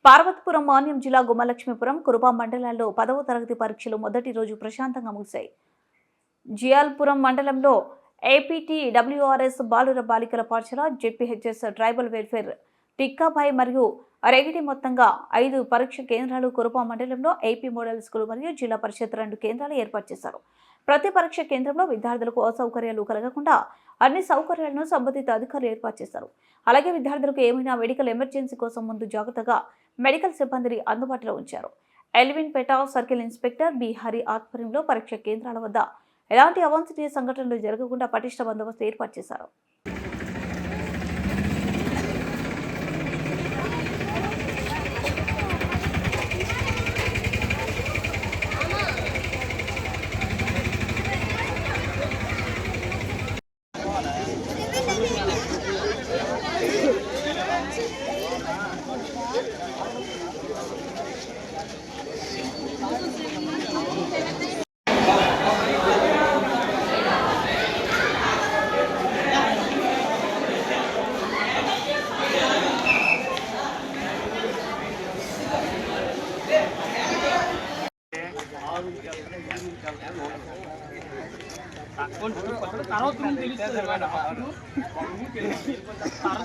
పార్వతీపురం మాన్యం జిల్లా గుమ్మలక్ష్మీపురం కురుపా మండలాల్లో 10వ తరగతి పరీక్షలు మొదటి రోజు ప్రశాంతంగా ముగిశాయి. జియాల్పురం మండలంలో ఏపీటీ డబ్ల్యూఆర్ఎస్ బాలుర బాలికల పాఠశాల, జెడ్పీహెచ్ఎస్ ట్రైబల్ వెల్ఫేర్ టిక్కాబాయ్ మరియు రేగిడి మొత్తంగా 5 పరీక్ష కేంద్రాలు కురుపా మండలంలో ఏపీ మోడల్ స్కూల్ మరియు జిల్లా పరిషత్ 2 కేంద్రాలు ఏర్పాటు చేశారు. ప్రతి పరీక్ష కేంద్రంలో విద్యార్థులకు అసౌకర్యాలు కలగకుండా అన్ని సౌకర్యాలను సంబంధిత అధికారులు ఏర్పాటు చేశారు. అలాగే విద్యార్థులకు ఏమైనా మెడికల్ ఎమర్జెన్సీ కోసం ముందు జాగ్రత్తగా మెడికల్ సిబ్బందిని అందుబాటులో ఉంచారు. ఎల్విన్పేట సర్కిల్ ఇన్స్పెక్టర్ బి హరి ఆధ్వర్యంలో పరీక్ష కేంద్రాల వద్ద ఎలాంటి అవాంఛనీయ సంఘటనలు జరగకుండా పటిష్ట బందోబస్తు ఏర్పాటు చేశారు. తర్వాత